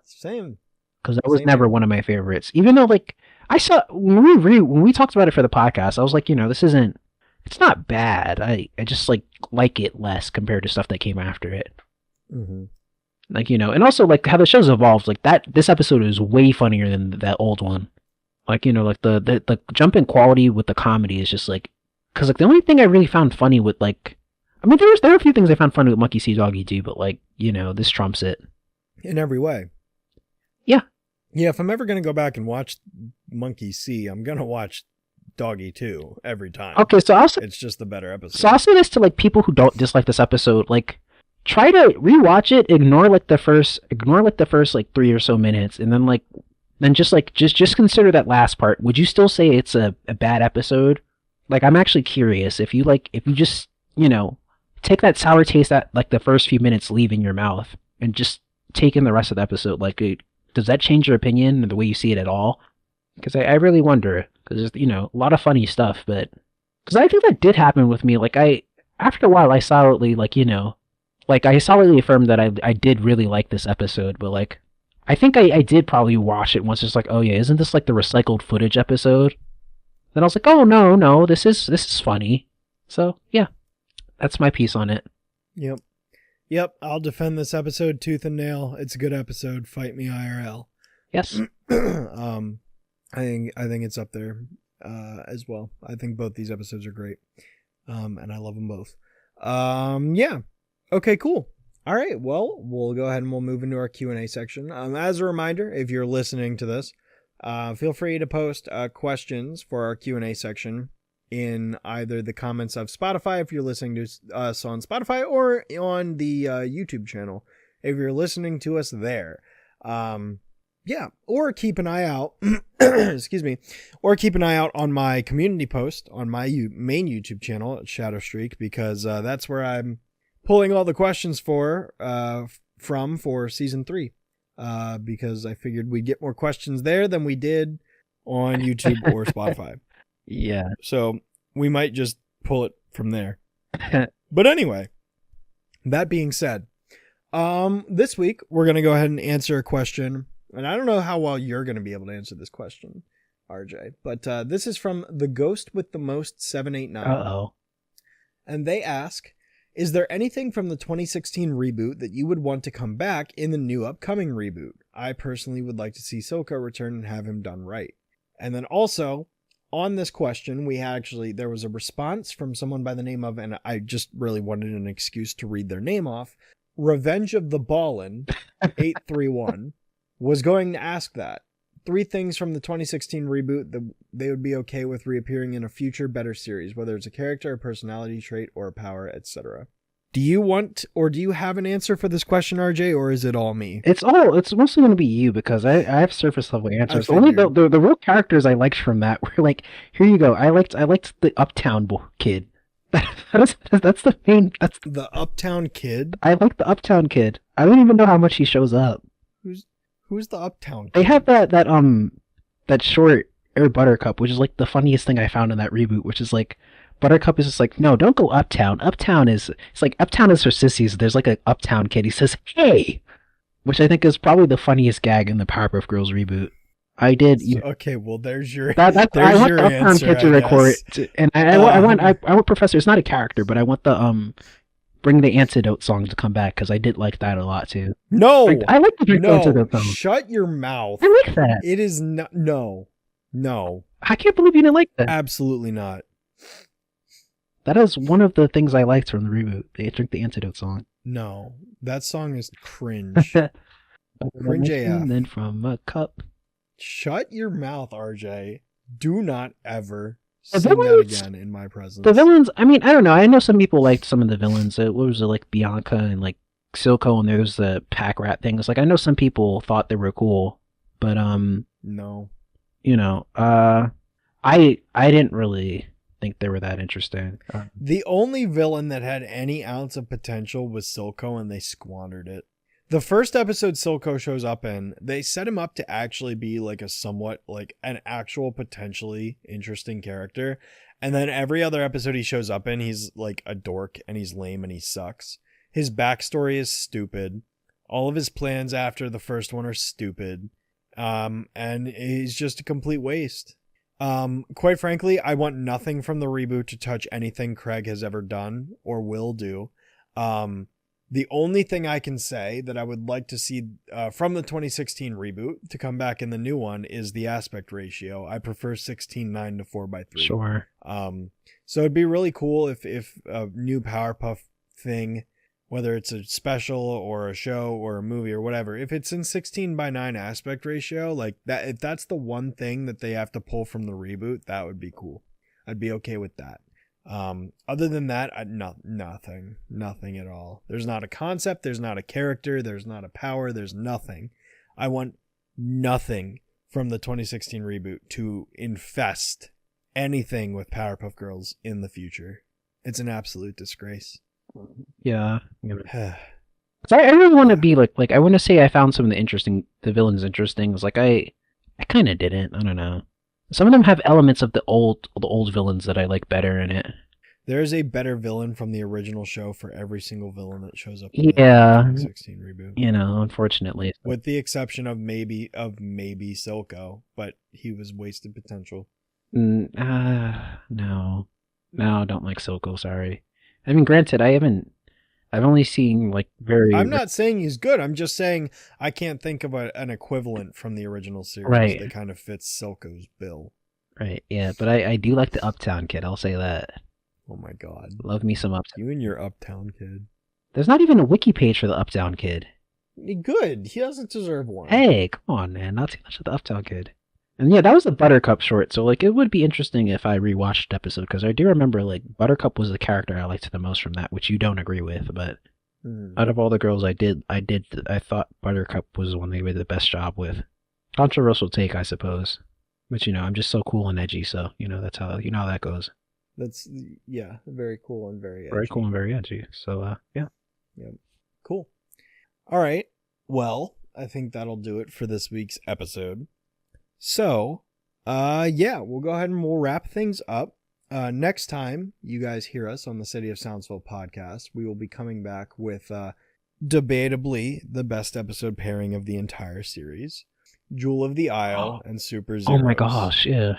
Same. Because that was never one of my favorites. Even though, like, I saw when we talked about it for the podcast, I was like, it's not bad. I just like it less compared to stuff that came after it. Mm-hmm. Like and also like how the show's evolved. Like this episode is way funnier than that old one. Like like the jump in quality with the comedy is just like, because like the only thing I really found funny with like. I mean, there were a few things I found funny with Monkey See, Doggy Do, but like, this trumps it. In every way. Yeah. Yeah, if I'm ever going to go back and watch Monkey See, I'm going to watch Doggy Two every time. Okay, so it's just the better episode. So I'll say this to like people who don't dislike this episode, like try to rewatch it, ignore the first like 3 or so minutes, and then just consider that last part. Would you still say it's a bad episode? Like I'm actually curious if you just, take that sour taste that like the first few minutes leave in your mouth and just take in the rest of the episode. Like, does that change your opinion or the way you see it at all? Because I really wonder. Because there's a lot of funny stuff, but because I think that did happen with me. Like after a while, I solidly I solidly affirmed that I did really like this episode. But like, I think I did probably watch it once. Just like, oh yeah, isn't this like the recycled footage episode? Then I was like, oh no, this is funny. So yeah. That's my piece on it. Yep. I'll defend this episode tooth and nail. It's a good episode. Fight me IRL. Yes. I think it's up there as well. I think both these episodes are great. And I love them both. Yeah. Okay, cool. All right. Well, we'll go ahead and we'll move into our Q&A section. As a reminder, if you're listening to this, feel free to post questions for our Q&A section in either the comments of Spotify if you're listening to us on Spotify, or on the YouTube channel if you're listening to us there. Yeah, or keep an eye out excuse me, or keep an eye out on my community post on my main YouTube channel at Shadow Streak, because that's where I'm pulling all the questions for season 3, because I figured we'd get more questions there than we did on YouTube or Spotify. Yeah. So we might just pull it from there. But anyway, that being said, this week we're going to go ahead and answer a question. And I don't know how well you're going to be able to answer this question, RJ. But this is from the Ghost with the Most 789. Uh-oh. And they ask, is there anything from the 2016 reboot that you would want to come back in the new upcoming reboot? I personally would like to see Silco return and have him done right. And then also, on this question, there was a response from someone by the name of, and I just really wanted an excuse to read their name off, Revenge of the Ballin 831 was going to ask that. 3 things from the 2016 reboot that they would be okay with reappearing in a future better series, whether it's a character, a personality trait, or a power, etc. Do you want, or do you have an answer for this question, RJ, or is it all me? It's mostly going to be you because I have surface level answers. I Only figured. the real characters I liked from that were like, here you go. I liked the Uptown kid. That's the main. That's The Uptown Kid? I like the Uptown kid. I don't even know how much he shows up. Who's the Uptown Kid? They have that short Air Buttercup, which is like the funniest thing I found in that reboot, which is like Buttercup is just like, no, don't go uptown. It's like Uptown is for sissies. There's like an Uptown kid. He says, hey, which I think is probably the funniest gag in the Powerpuff Girls reboot. I did. Okay, well, there's your I want your the Uptown answer, kid to I record guess. it, and I want Professor. It's not a character, but I want the Bring the Antidote song to come back because I did like that a lot too. No, I like the Bring the Antidote song. Shut your mouth. I like that. It is not. No. I can't believe you didn't like that. Absolutely not. That is one of the things I liked from the reboot. They Drink the Antidote song. No, that song is cringe. Cringe AF. And then from a cup. Shut your mouth, RJ. Do not ever The sing that villains- again in my presence. The villains, I mean, I don't know. I know some people liked some of the villains. What was it, like Bianca and like Silco, and there was the pack rat things. Like, I know some people thought they were cool, but No. you know, I didn't really think they were that interesting. The only villain that had any ounce of potential was Silco, and they squandered it. The first episode Silco shows up in, they set him up to actually be like a somewhat, like an actual potentially interesting character. And then every other episode he shows up in, he's like a dork and he's lame and he sucks. His backstory is stupid. All of his plans after the first one are stupid. And he's just a complete waste. Quite frankly, I want nothing from the reboot to touch anything Craig has ever done or will do. The only thing I can say that I would like to see from the 2016 reboot to come back in the new one is the aspect ratio. I prefer 16:9 to 4:3. Sure. So it'd be really cool if a new Powerpuff thing, whether it's a special or a show or a movie or whatever, if it's in 16:9 aspect ratio, like that, if that's the one thing that they have to pull from the reboot, that would be cool. I'd be okay with that. Other than that, nothing at all. There's not a concept, there's not a character, there's not a power, there's nothing. I want nothing from the 2016 reboot to infest anything with Powerpuff Girls in the future. It's an absolute disgrace. Yeah. So I really want to be like I want to say I found some of the villains interesting. It's like I kind of didn't. I don't know. Some of them have elements of the old villains that I like better in it. There's a better villain from the original show for every single villain that shows up in the Yeah. 2016 reboot. You know, unfortunately. With the exception of maybe Silco, but he was wasted potential. No, I don't like Silco. Sorry. I mean, granted, I've only seen like very. I'm not saying he's good. I'm just saying I can't think of an equivalent from the original series Right. that kind of fits Silco's bill. Right. Yeah, but I do like the Uptown Kid. I'll say that. Oh my god. Love me some Uptown. You and your Uptown Kid. There's not even a wiki page for the Uptown Kid. Good. He doesn't deserve one. Hey, come on, man. Not too much of the Uptown Kid. And yeah, that was the Buttercup short, so like it would be interesting if I rewatched the episode, because I do remember like Buttercup was the character I liked the most from that, which you don't agree with, but out of all the girls I thought Buttercup was the one they did the best job with. Controversial take, I suppose. But I'm just so cool and edgy, so that's how how that goes. That's very cool and very edgy. Very cool and very edgy. So yeah. Yep. Cool. All right. Well, I think that'll do it for this week's episode. So, we'll go ahead and we'll wrap things up. Next time you guys hear us on the City of Soundsville podcast, we will be coming back with debatably the best episode pairing of the entire series, Jewel of the Isle and Super Zeros. Oh my gosh, yeah.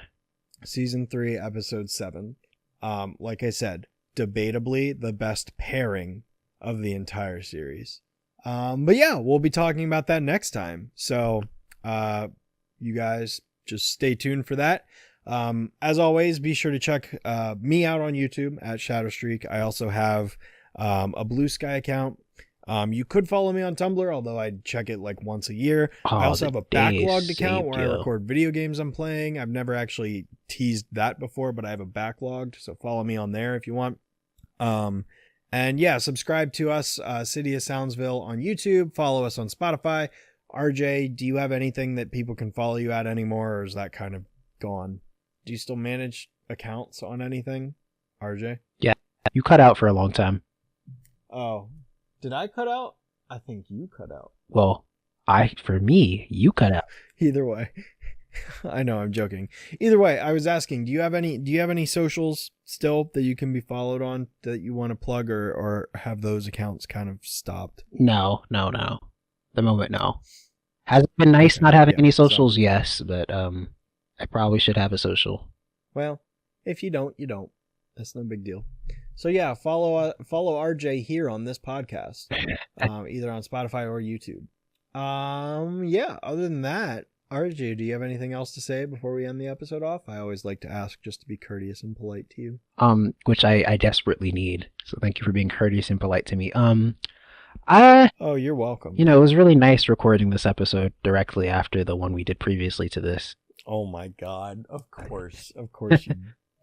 Season 3, episode 7. Like I said, debatably the best pairing of the entire series. But yeah, we'll be talking about that next time. So, you guys just stay tuned for that. As always, be sure to check me out on YouTube at Shadow Streak. I also have a Blue Sky account. You could follow me on Tumblr, although I check it like once a year. I also have a backlogged account where I record video games I'm playing. I've never actually teased that before, but I have a backlogged, so follow me on there if you want. And yeah, subscribe to us, City of Soundsville on YouTube. Follow us on Spotify. RJ, do you have anything that people can follow you at anymore, or is that kind of gone? Do you still manage accounts on anything, RJ? Yeah, you cut out for a long time. Oh, did I cut out? I think you cut out. Well, for me, you cut out. Either way. I know, I'm joking. Either way, I was asking, do you have any socials still that you can be followed on that you want to plug, or have those accounts kind of stopped? No. The moment, no. Has it been nice not having any socials? Yes, but I probably should have a social. Well, if you don't, you don't. That's no big deal. So yeah, follow RJ here on this podcast, either on Spotify or YouTube. Yeah. Other than that, RJ, do you have anything else to say before we end the episode off? I always like to ask just to be courteous and polite to you. Which I desperately need. So thank you for being courteous and polite to me. Oh, you're welcome. It was really nice recording this episode directly after the one we did previously to this. Oh my God! Of course you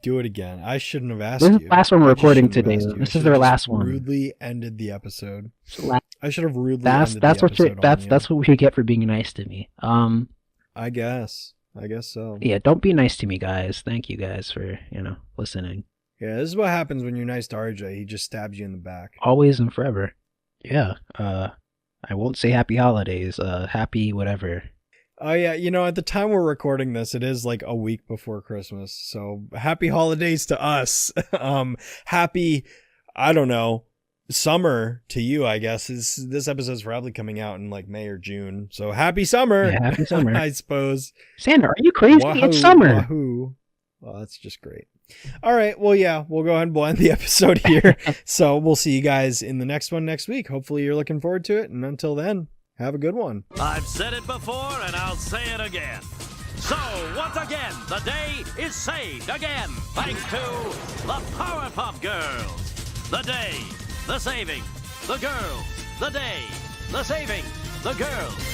do it again. I shouldn't have asked you. This is the last one we're recording today. This is their last one. Rudely ended the episode. I should have rudely ended the episode. That's what we get for being nice to me. I guess so. Yeah, don't be nice to me, guys. Thank you guys for, listening. Yeah, this is what happens when you're nice to RJ. He just stabs you in the back. Always and forever. Yeah. I won't say happy holidays. Happy whatever. Oh yeah, at the time we're recording this, it is like a week before Christmas. So happy holidays to us. Happy, I don't know, summer to you, I guess. This episode's probably coming out in like May or June. So happy summer. Yeah, happy summer. I suppose. Sandra, are you crazy? Wahoo, it's summer. Wahoo. Well, that's just great. All right. Well, yeah, we'll go ahead and end the episode here. So we'll see you guys in the next one next week. Hopefully you're looking forward to it. And until then, have a good one. I've said it before and I'll say it again. So, once again, the day is saved again, thanks to the Powerpuff Girls. The day, the saving, the girls, the day, the saving, the girls.